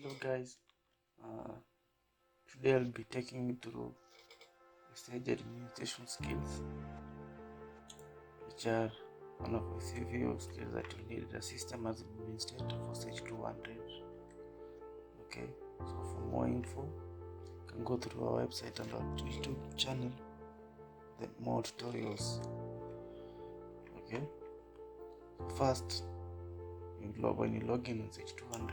Hello guys, uh, today I'll be taking you through stage administration skills, which are one of the few skills that you need a system as administrator for Stage 200. Okay, so for more info, you can go through our website and our YouTube channel, the more tutorials. Okay, so first, when you log in Stage 200,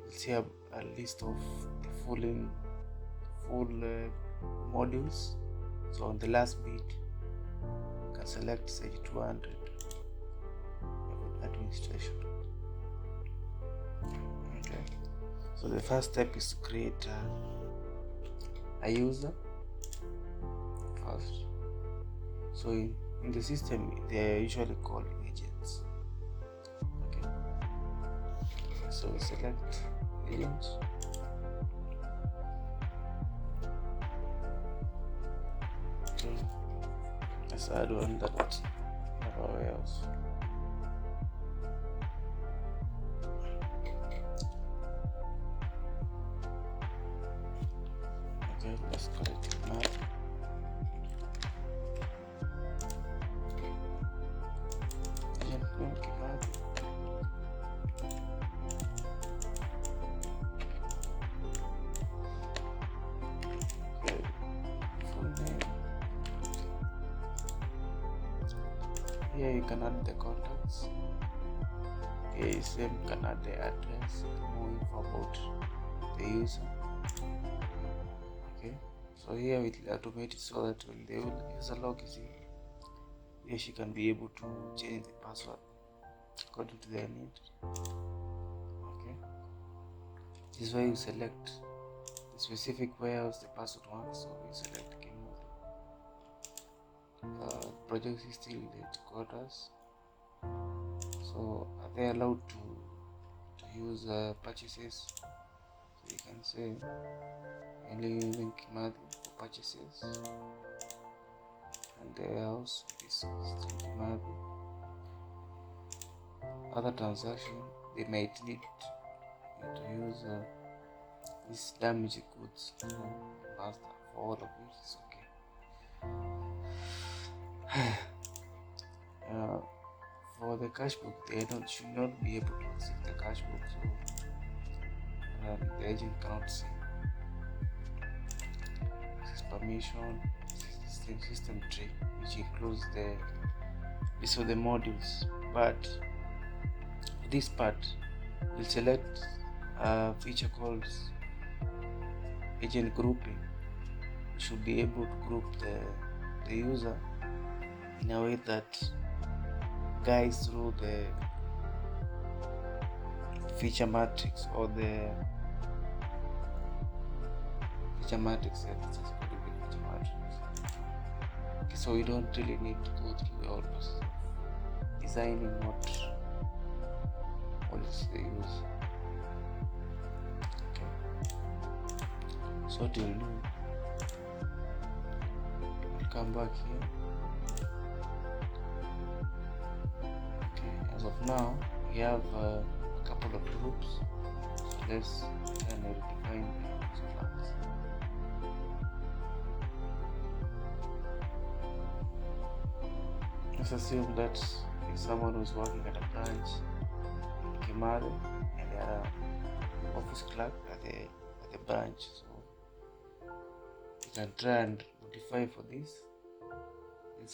you'll see a list of the full modules. So on the last bit, you can select Sage 200 administration. Okay. So the first step is to create a user first. So in the system, they are usually called agents. Okay. So select agent. Okay. Let's add one that nowhere else. Okay, let's call it map. Agent name map. Okay, full name. Here you can add the contacts. Here you can add the address, more info about the user. Okay, so here it will automate it so that when the user log is in, here she can be able to change the password according to their need. Okay, this is why you select the specific warehouse the password wants. So we select project is still in the headquarters. So are they allowed to use purchases? So you can say only using Kimathi for purchases, and the house is still Kimathi. Other transaction, they might need to use these damaged goods. So master for all of it is okay. For the cash book, they should not be able to access the cash book, so the agent cannot see. This is permission, system tree, which includes the modules. But for this part, we'll select a feature called agent grouping. We should be able to group the user in a way that guides through the feature matrix or the feature matrix. Okay, so we don't really need to go through the whole process of designing what is the use. Okay, so what we'll do, we'll come back here. As of now, we have a couple of groups, so let's try and redefine those plans. Let's assume that if someone who's working at a branch in Kimale and they are an office clerk at the branch, so you can try and modify for this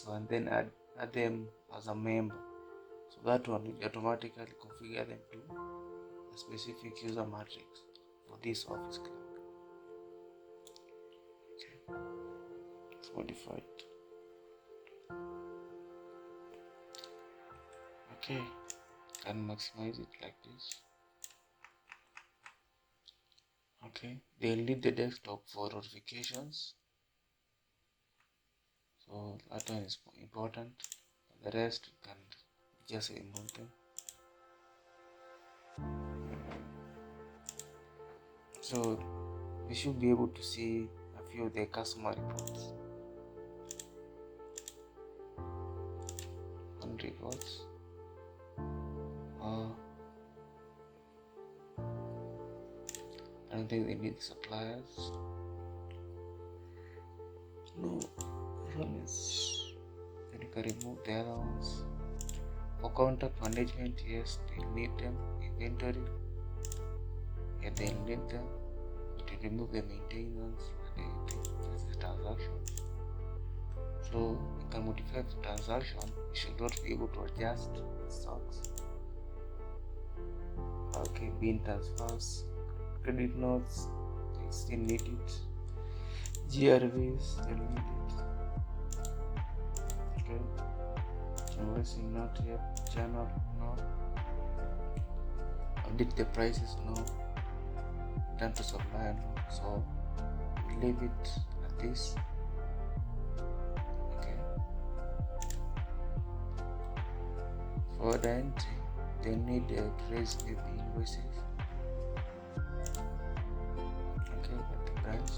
one, then add them as a member. So that one will automatically configure them to a specific user matrix for this office clerk. Okay, it's modified. Okay, can maximize it like this. Okay, they'll need the desktop for notifications. So that one is important. The rest you can just remove them. So we should be able to see a few of the customer reports. On reports. don't think they need suppliers. No, promise. Then you can remove the other ones. For contact management, yes, they need them. Inventory, yeah, they need them. To remove the maintenance, this is transaction. So you can modify the transaction. You should not be able to adjust stocks. Okay, bin transfers, credit notes, they still need it. GRVs, still need it. Okay, invoicing not yet. Channel, no. Update the prices, no. Turn to supplier, no. So leave it at this. Okay. For the entry, they need to raise the invoices. Okay, at the branch.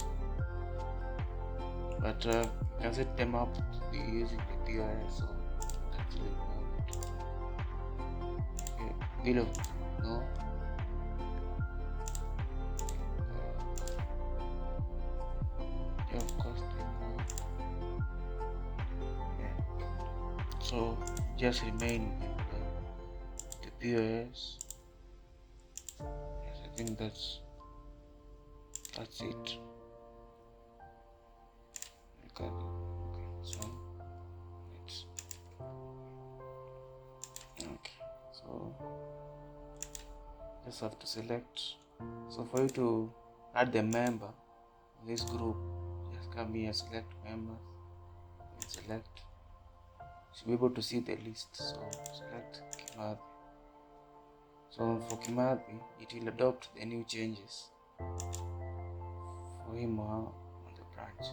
But you can set them up to be using the POS, so actually no. Okay, bill of no. Of course, yeah. So just remain with the POS. Yes, I think that's it. Okay, so it's okay. So just have to select. So for you to add the member in this group, just come here, select members, and select. You should be able to see the list. So select Kimathi. So for Kimathi, it will adopt the new changes for him or her on the branch.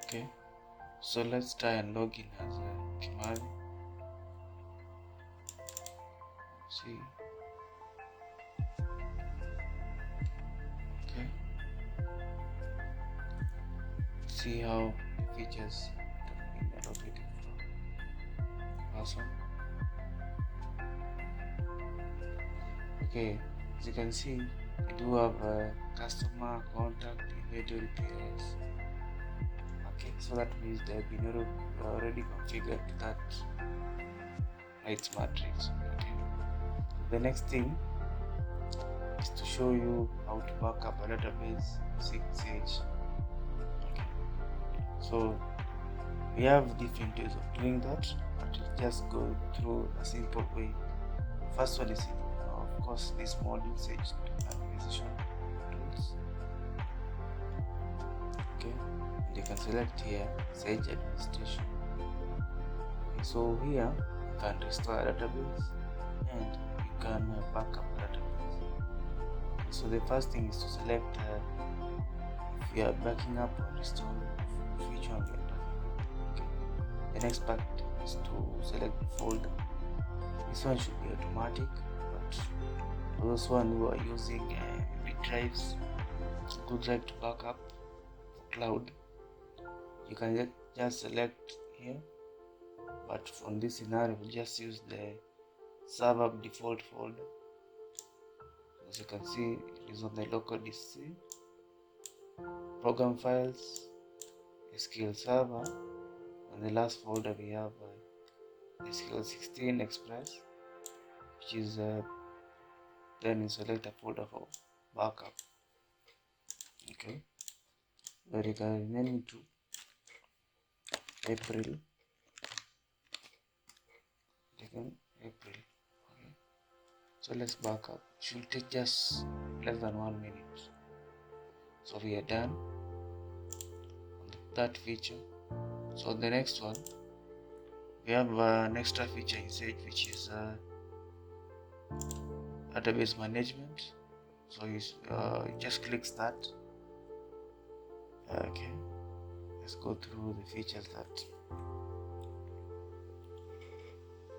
Okay, so let's try and log in as Kimathi. See. Okay. See how the features have been allocated for. Awesome. Okay, as you can see, we do have a customer, contact, inventory, POS. Okay, so that means they have been already configured that rights matrix. Okay. The next thing is to show you how to back up a database using Sage. Okay. So we have different ways of doing that, but we'll just go through a simple way. First one is, of course, this module Sage Organization Tools. Okay, and you can select here Sage Administration. Okay, so here you can restore a database and you can back up a database. Okay, so the first thing is to select if you are backing up or restoring which one you are backing. Okay. The next part is to select the folder. This one should be automatic, but for those one who are using big drives, good drive to back up for cloud, you can just select here, but from this scenario we'll just use the server default folder. As you can see, it is on the local disk C, program files, SQL server, and the last folder we have SQL 16 Express, which is then you select a folder for backup. Okay, but you can rename it to April. Again, April. Okay, so let's back up. It should take just less than 1 minute. So we are done on that feature. So the next one, we have an extra feature in Sage, which is database management. So you just click start. Okay, let's go through the features that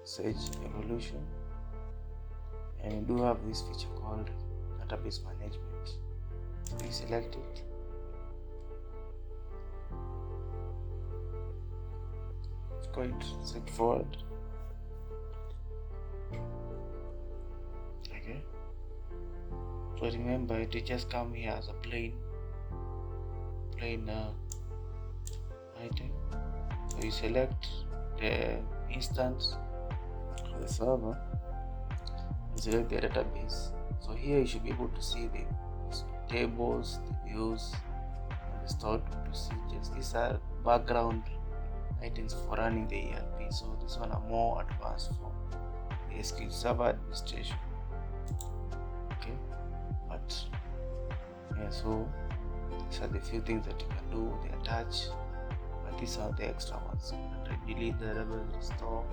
Sage Evolution, and we do have this feature called database management. So you select it. It's quite straightforward. Okay, so remember it just come here as a plain item. So you select the instance of the server, you select the database. So here you should be able to see the tables, the views, and the stored procedures. These are background items for running the ERP. So this one are more advanced for the SQL Server administration. Okay, but yeah, so these are the few things that you can do. They attach, but these are the extra ones. You can delete the database, restore,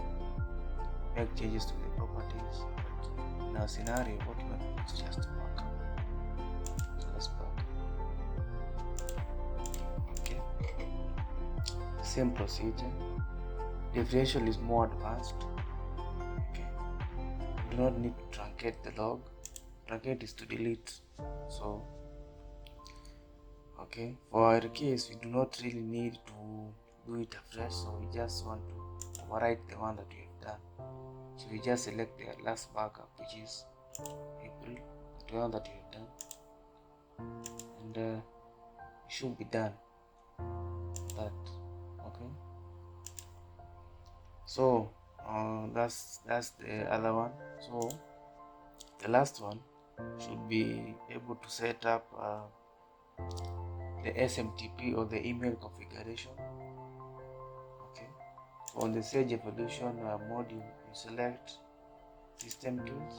make changes to the properties. But in our scenario, what you want to do is just to back up. So let's back. Okay, same procedure. Differential is more advanced. Okay, you do not need to truncate the log. Truncate is to delete. So okay, for our case we do not really need to do it afresh, so we just want to overwrite the one that we have done. So we just select the last backup, which is April, the one that we have done, and it should be done that. Okay, so that's the other one. So the last one should be able to set up the SMTP or the email configuration. Okay, so on the Sage Evolution module, you select system tools,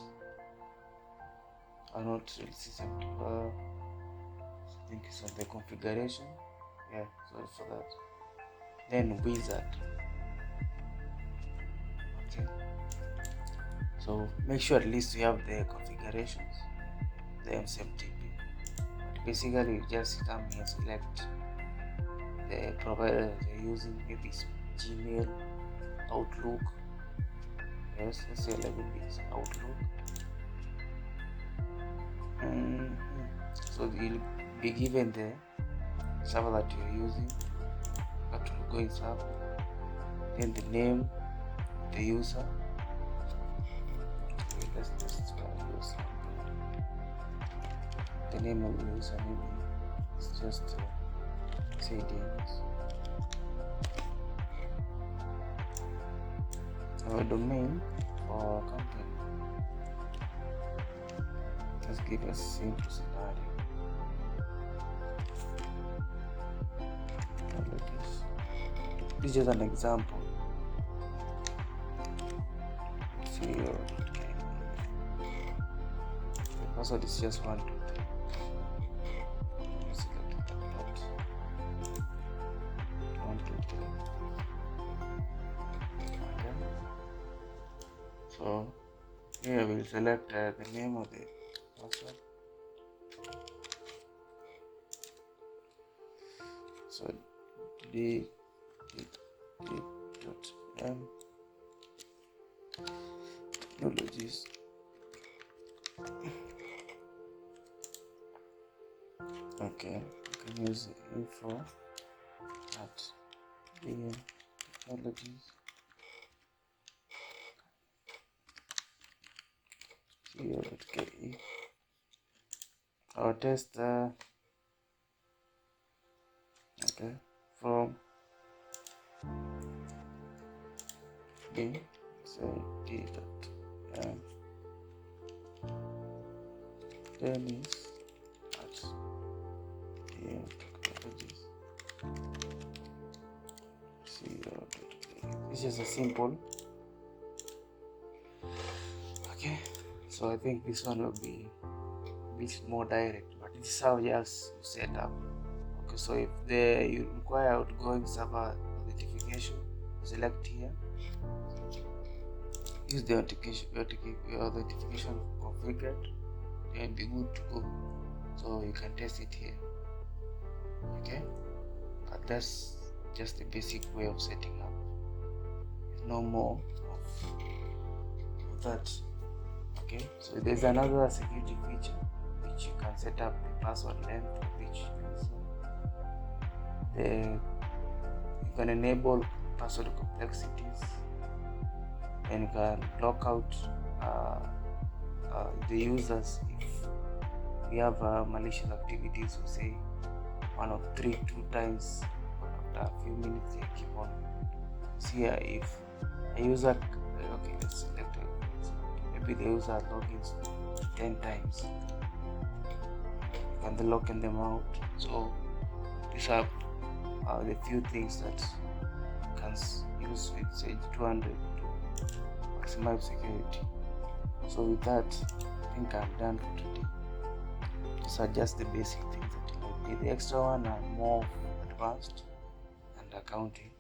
or not really system tool, I think it's on the configuration. Yeah, sorry for that. Then wizard. Okay, so make sure at least you have the configurations, the SMTP. Basically, you just come here, select the provider that you're using, maybe it's Gmail, Outlook. Yes, let's say like this Outlook. So you'll be given the server that you're using, that will go in server, then the name of the user. Okay, let's just use the name of the user, maybe it's just say DNS. Our domain for company. Let's give a simple scenario. This is just an example. See, the password is just 1, 2, 3. So here we'll select the name of the password. So D.M Technologies. Okay, you can use info at D.M Technologies. .ke. Our test okay, from D say D.M Dennis at D.M Technologies. This is a simple. Okay, so I think this one will be a bit more direct, but this is how just set up. Okay, so if you require outgoing server authentication, select here, use the authentication configured, and be good to go. So you can test it here. Okay, but that's just the basic way of setting up. No more of that. Okay, so there's another security feature which you can set up the password length, which you can enable password complexities, and you can lock out the users, if we have malicious activities, we say one of three, two times after a few minutes they keep on. See here, if a user, okay, let's select maybe the user logins 10 times, and they locking them out. So these are the few things that you can use with Sage 200 to maximize security. So with that, I think I'm done for today. These are just the basic things that you need. The extra one are more advanced and accounting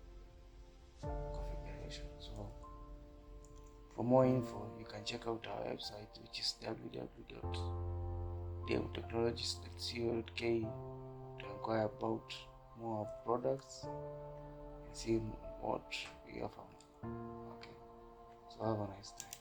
configuration. So for more info, you can check out our website, which is www.dmtechnologies.co.ke to inquire about more products and see what we offer. Okay, so have a nice day.